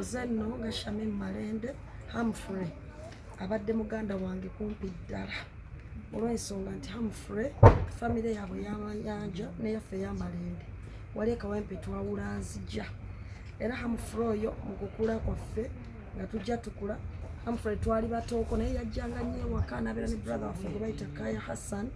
nze nno nga Hon.Malende Humphrey abadde muganda wange kumpi ddala olw'ensonga nti Humphrey famire yaabwe y'amayanja n'eyaffe ey'Amalende wali ekawempe twawula nzija era Humphrey oyo mu kukula kwaffe nga tujja tukula Humphrey twali batooko naye yajjanga nnyo ewaka n'abeera ne brother waffe gwe bayita Kaya Hassan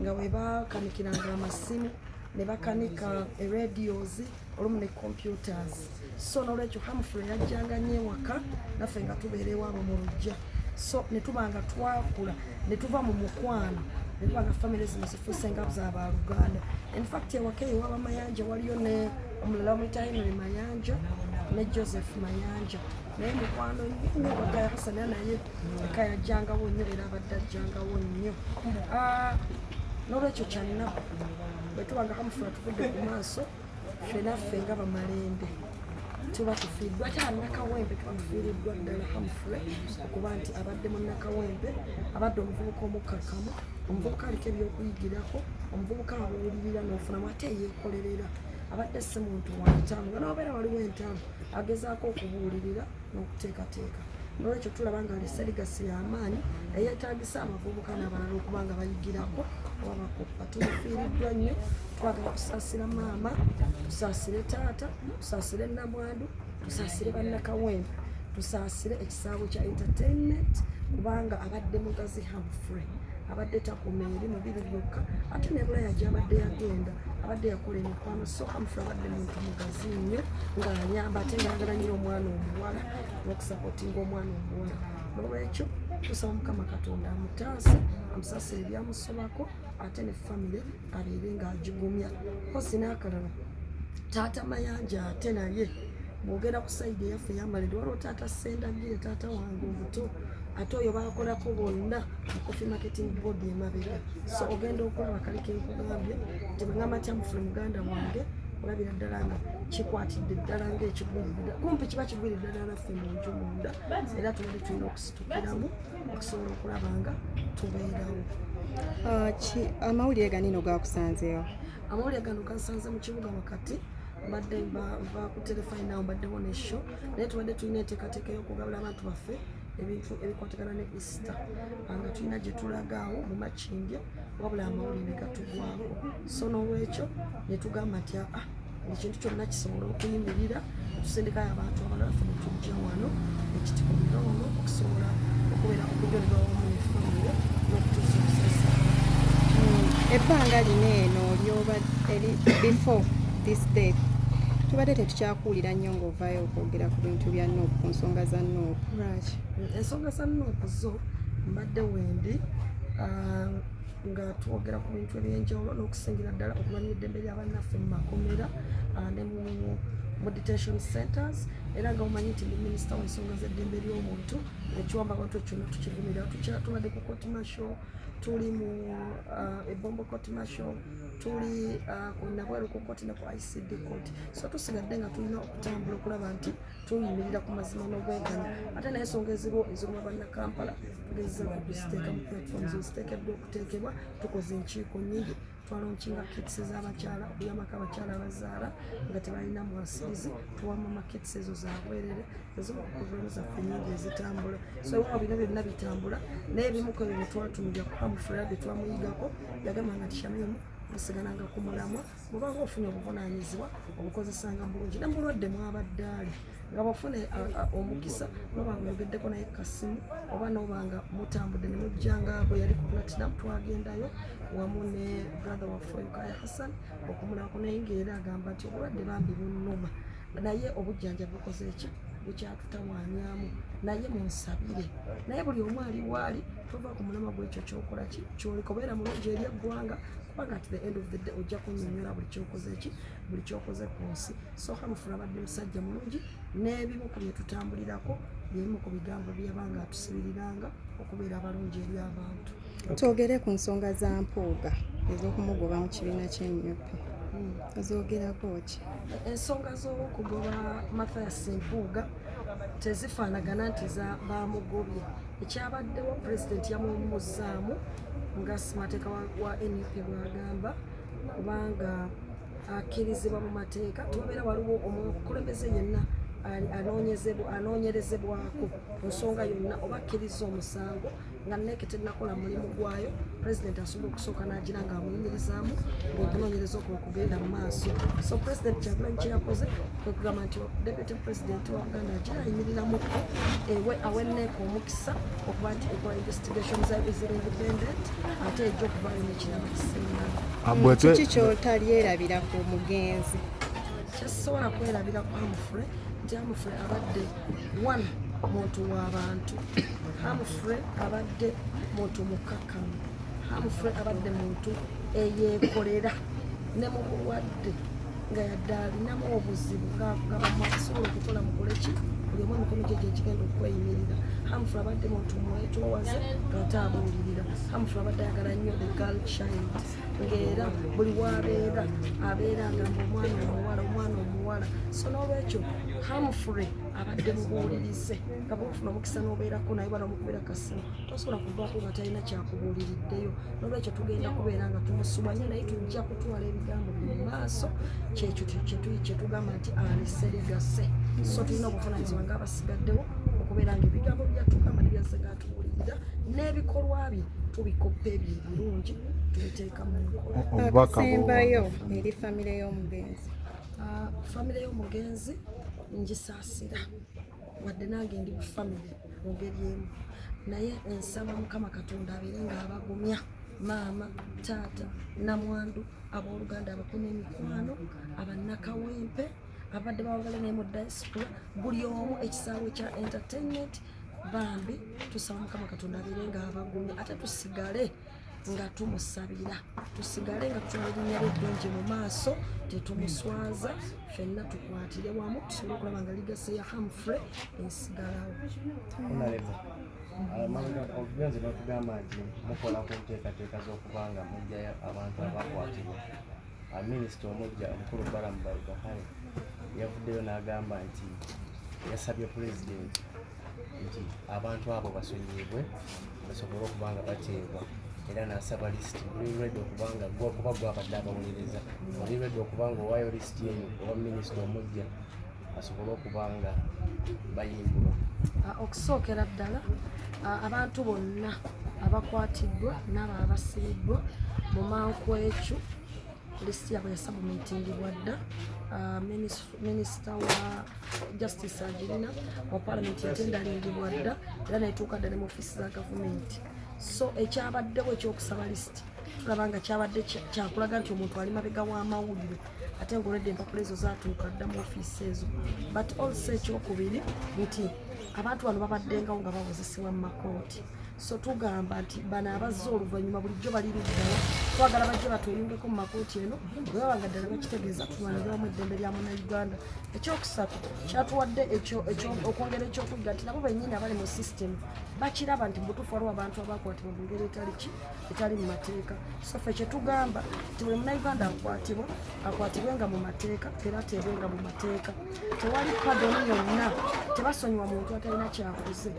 nga bwe bakanikiranga amasimu ne bakanika radios olumu ne computers so n'olwekyo Humphrey yajjanga nnyo ewaka naffe nga tubeera ewaabwe mu lujja so ne tubanga twakula ne tuva mu Mukwano ne tubanga family zino zifuuse nga z'abaluganda in fact ewaka eyo waba Mayanja waliyo ne omulala omuyita Henry Mayanja ne Joseph Mayanja naye Mukwano nnyo Kaya Hassan naye eka yajjangawo nnyo era abadde ajjangawo nnyo n'olwekyo kyannako bwe tubanga Humphrey atuvudde ku maaso ffenaffe nga Bamalende tuba tufiiddwa ate Nakawempe tuba tufiiriddwa ddala Humphrey okuba nti abadde mu Nakawempe abadde omuvubuka omukkakkamu omuvubuka aliko ebyokuyigirako omuvubuka abuulirira n'ofunamu ate yeekolerera abadde si muntu wa ntalo nga n'obeera waliwo entalo agezaako okubuulirira n'okuteekateeka n'olwekyo tulaba nga alese ligasi y'amaanyi eyeetaagisa abavubuka n'abalala okuba nga bayigirako oba bakoppa tumufiiriddwa nnyo twagala kusaasira maama tusaasire taata tusaasire Namwandu tusaasire bannakawempe tusaasire ekisaawe kya entertainment kubanga abadde mugazi Humphrey abadde takuma eri mu biri byokka ate ne Bulaya gy'abadde yagenda abadde yakola emikwano so Humphrey abadde muntu mugazi nnyo ng'anyamba ate ng'ayagala nnyo omwana omuwala n'okusapootinga omwana omuwala n'olwekyo tusaba Mukama Katonda amutaase amusaasire ebyamusobako ate ne famire abeere ng'agigumya kosi n'akalala taata Mayanja ate naye bwogera ku sayidi eyaffe ey'Amalende waliwo taata Sendagire taata wange omuto ate oyo bakolako bonna mu coffee marketing board emabega so ogenda okulaba kali kenkugambye nti bwengamba nti Humphrey muganda wange olabira ddala nga kikwatidde ddala ng'ekigwirira kumpi kiba kigwirira ddala naffe mu nju munda era tubadde tulina okusitukiramu okusobola okulaba nga tubeerawo. Amawulire ganino gakusanzeewo? Amawulire gano gansanze mu kibuga wakati mbadde nva ku telefayinawo mbaddewo ne show naye tubadde tulina enteekateeka y'okugabula abantu baffe ebintu ebikwatagana ne Easter nga tulina gye tulagaawo mu makindye wabula amawulire ne gatugwako so n'olwekyo ne tugamba nti ekintu kyonna kisobola okuyimirira tusindikayo abantu abalala ffe ne tujja wano ekitiko mirongo okusobola okubeera okujolera wamu ne famire n'okutuusa okusesa ebbanga lino eno lyoba before this day tubadde tetukyakuwulira nnyo ng'ovaayo okwogera ku bintu bya Nuupu ku nsonga za Nuupu lwaki? Ensonga za Nuupu zo mbadde wendi nga twogera ku bintu ebyenjawulo n'okusingira ddala okulwanya eddembe ly'abannaffe mu makomera ne mu detention centers era nga omanyi nti ndi minisita w'ensonga z'eddembe ly'omuntu ekiwamba abantu kyonna tukivumira tubadde ku court martial tuli mu ebombo court martial tuli ku Nabweru ku court ne ku ICD court so tusigadde nga tulina okutambula okulaba nti tuyimirira ku mazima n'obwenkanya ate naye ensonga eziruma bannakampala tugezeza okuziteeka mu platforms eziteekeddwa okuteekebwa tukoze enkiiko nnyingi twalonkinga kits z'abakyala okuyambako abakyala abazaala nga tebalina mwasirizi tuwamu amakits ezo zabwerere ezimu ku programu zaffe nnyingi ezitambula so ewawa bino byonna bitambula naye ebimu ku ebyo byetwatumira ku Humphrey bye twamuyigako yagamba nga nti Chameleon musigananga ku mulamwa bwobanga ofunye obuvunaanyizibwa obukozesanga bulungi ne mulwadde mwabadde ali nga bafune omukisa nobanga oyogeddeko naye kasimu oba nobanga mutambudde ne mujjanga bwe yali ku platinum twagendayo wamu ne brother waffe Kaya Hassan okumulako naye ng'era agamba nti obulwadde bambi bunnuma naye obujjanjabi bukoze eki bukyatutawaanyamu naye munsabire naye buli omu ali waali tova ku mulama gw'ekyo kyokola ki kyolikobeera mulungi eri eggwanga kubanga at the end of the day ojja kunnyonnyola buli kyokoze eki buli kyokoze ku nsi so Humphrey abadde musajja mulungi n'ebimu ku bye tutambulirako by'ebimu ku bigambo byabanga atusibiriranga okubeera abalungi eri abantu. Twogere ku nsonga za Mpuuga ez'okumugoba mu kibiina ky'Ennuupu ozoogerako ki? Ensonga z'okugoba Mathias Mpuuga tezifaanagana nti bamugobye ekyabaddewo pulezidenti yamuwumuzzaamu nga ssemateeka wa NUP bw'agamba kubanga akkirizibwa mu mateeka tubeera waliwo omukulembeze yenna anoonyerezebwako ku nsonga yonna oba akkiriza omusango nga neeke tennakola mulimu gwayo pulezidenti asobola okusooka n'agira ng'amuyimirizaamu ng'okunoonyereza okwo kugenda mu maaso. So pulezidenti Kyagulanyi kye yakoze kwe kugamba nti deputy pulezidenti wa Uganda agira ayimirirako awe neeka omukisa okuba nti ekola investigation zayo eziri independent ate ejja okuvaayo n'ekirala kisinga. Kiki ky'otalyerabira ku mugenzi? Kyesobola kwerabira ku Humphrey nti Humphrey abadde one muntu w'abantu. Humphrey abadde muntu mukkakkamu. Humphrey abadde muntu eyeekolera ne mu bulwadde nga yadde alinamu obuzibu nga bamusobola okukola mukoleki buli omu emikono gye gyekigenda okweyimirira. Humphrey abadde muntu mwetoowaze ng'ate abuulirira. Humphrey abadde ayagala nnyo the girl child ng'era buli w'abeera abeeranga omwana omuwala. So n'olwekyo Humphrey abadde mubuulirize nga bw'ofuna omukisa n'obeerako naye bala omukubira kasimu tosobola kuvaako nga talina kyakubuuliriddeyo. N'olwekyo tugenda kubeera nga tumusubanya naye tujja kutwala ebigambo mu maaso kyekyo kye tugamba nti alese ligase. So tulina obuvunaanyizibwa ng'abasigaddewo okubeera nga ebigambo byatugamba nebyazze ng'atubuulirira n'ebikolwa bye tubikoppa ebyo ebirungi tubiteeka mu nkola. Akasembayo eri famire y'omugenzi. Famire y'omugenzi ngisaasira wadde nange ndi ku famire mu ngeri emu naye ensaba Mukama Katonda abeere ng'abagumya maama taata namwandu abooluganda abakuna emikwano abannakawempe abadde bawagala naye mu diaspora buli omu ekisaawe kya entertainment bambi tusaba Mukama Katonda abeere ng'abagumya ate tusigale nga tumusabira tusigale nga tutwala erinnya lye eddungi mu maaso tetumuswaza ffenna tukwatire wamu tusobole okulaba nga ligase ya Humphrey esigalawo. Obugenzi batugamba nti mukola ku nteekateeka z'okubanga mujjayo abantu abakwatibwa. Minisita omujja omukulu Balaam yavuddeyo n'agamba nti yasabye pulezidenti nti abantu abo basonyiyibwe basobole okuba nga bateebwa era n'asaba lisiti buli lwedde okubanga gwokuba gwabadde abawuliriza buli lwedde okubanga owaayo lisiti eyo owa minisita omujja asobole okuba nga bayimbulwa. Okusookera ddala abantu bonna abakwatiddwa n'abo abasibiddwa mu mankwekyo lisiti yabwe yasabumitingibwa dda. Minisita wa justice agirina mu paalamenti yatendalingibwa dda era netuuka dda ne mu ofiisi za gavumenti. So ekyabaddewo ekyokusaba lisiti tulaba nga kyabadde kyakulaga nti omuntu ali mabega w'amawulire ate ng'olwedde empapula ezo zaatuuka dda mu ofiisi ezo. But also ekyokubiri nti abantu bano babaddengawo nga bawozesebwa mu makooti. So tugamba nti bano abazze oluvannyuma bulijjo bali luddayo twagala bajje batweyungeko mu makooti eno bwe baba nga ddala bakitegeeza tulwaniriramu eddembe lya munnayuganda. Ekyokusatu kyatuwadde okwongera ekyokuyiga nti nabo bennyini abali mu sisitemu bakiraba nti butuufu waliwo abantu abakwatibwa mu ngeri etali mu mateeka. So ffe kyetugamba nti buli munnayuganda akwatibwenga mu mateeka era ateebwenga mu mateeka. Tewali padoni yonna, tebasonyiwa muntu atalina kyakoze.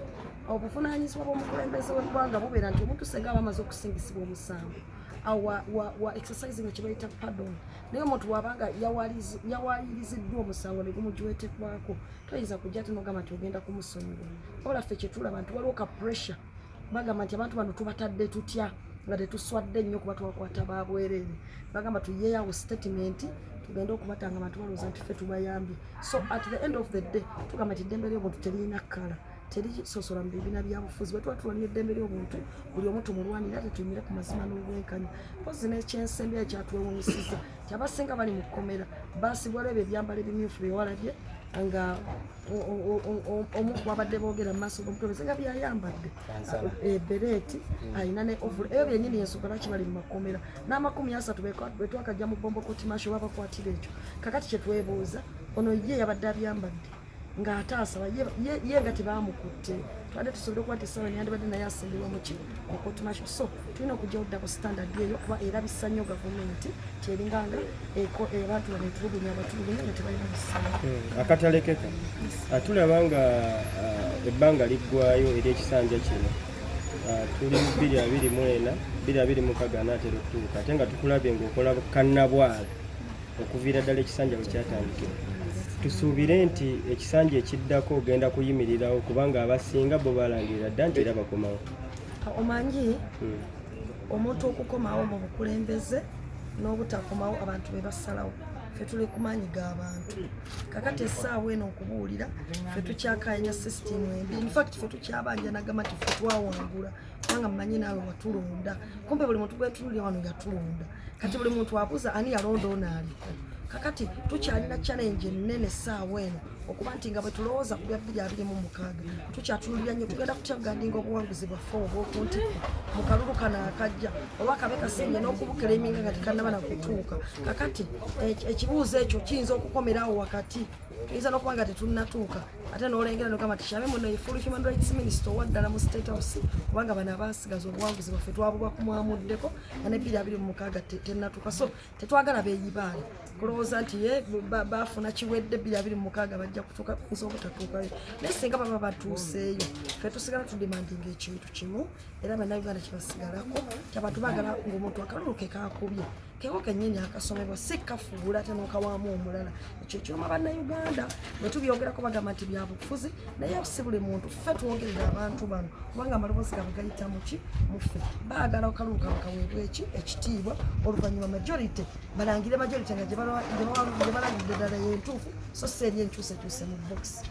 Obuvunaanyizibwa bw'omukulembeze w'eggwanga bubeera nti omuntu senga aba amaze okusingisibwa omusango wa exercise nga kye bayita pardon naye omuntu wabanga yawaliriziddwa omusango ne gumugiwetekwako toyinza kujja tinogamba nti ogenda kumusonyiwa. Wabula ffe kyetulaba nti waliwo ka pressure bagamba nti abantu bano tubatadde tutya nga tetuswadde nnyo kuba twakwata babwereere bagamba tuyeeyawo statement tugenda okubatanga abantu balowooza nti ffe tubayambye. So at the end of the day tugamba nti eddembe ly'obuntu teriyina kkala terisosola mu bibiina byabufuzi bwe tuba tulwanira eddembe ly'obuntu buli omu tumulwanira tetuyimire ku mazima n'obwenkanya. Mpozi n'ekyensembi ekyatwewunyisiza nti abasinga bali mu kkomera baasibwala ebyo ebyambalo ebimyufu byewalabye nga omu kubabadde boogera mu maaso g'omutobeze nga byayambadde bereeti ayina ne ovula ebyo byennyini yensonga lwaki bali mu makomera n'amakumi 3 bwe twakajja mu bombo kotimasho babakwatira ekyo. Kakati kyetwebuuza ono ye yabadde abyambadde ng'ate asaba ye nga tebamukutte twadde tusobole okuba tesaawa neyandibadde naye asimbirwa mu kotimasho. So tulina okujjawo double standard eyo kuba erabisa nnyo gavumenti tyeringanga abantu bano etulugunya abatulugunya nga tebalina bisaala. Akatale keka tulaba nga ebbanga liggwayo eri ekisanja kino tuli mu 2024 2026 anaatera okutuuka ate nga tukulabye ng'okola kannabwala okuviira ddala ekisanja bwe kyatandikira. tusuubire nti ekisanja ekiddako ogenda kuyimirirawo kubanga abasinga bo balangirira dda nti era bakomawo. Omanyi omuntu okukomawo mu bukulembeze n'obutakomawo abantu be basalawo ffe tuli ku maanyi g'abantu. Kakati essaawa eno okubuulira ffe tukyakanya sisitimu embi. Infact ffe tukyabanjanagamba nti ffe twawangula kubanga mumanyi naawe watulonda. Kumbe buli muntu gwetulira wano yatulonda. Kati buli muntu abuuza ani yalonda ono aliko. Kakati tukyalina challenge ennene essaawa eno okuba nti nga bwe tulowooza ku bya 2026 tukyatunulira nnyo tugenda kutyagandinga obuwanguzi bwaffe obw'okuntikko mu kalulu kano akajja oba kabe kasinge n'okubukira eminga nga tekannaba na kutuuka. Kakati ekibuuzo ekyo kiyinza okukomerawo wakati tuyinza n'okuba nga tetunnatuuka ate n'olengera nogamba nti Kyame muno ye full human rights minister owaddala mu state house kubanga bano abasigaza obuwanguzi bwaffe twabuba kumwamuddeko nga ne 2026 tennatuuka. So tetwagala beeyibaale kulowooza nti ye baafuna kiwedde 2026 bajja kutuuka kuyinza obutatuukayo. Naye singa baba batuuseeyo ffe tusigala tudimandinga ekintu kimu era bannayuganda kibasigalako ti abantu baagala ng'omuntu akalulu ke kaakubye keko kennyini akasomebwa si kafuula ate n'okawaamu omulala. Ekyo kyoma bannayuganda bwe tubyogerako bagamba nti bya bufuzi naye si buli muntu ffe twogerera abantu bano kubanga amaloboozi gabwe gayita muki muffe baagala okalulu kabo kaweebwa ekitiibwa oluvannyuma majority balangire majority nga gye balagidde ddala y'entuufu so si eri enkyusekyuse mu box.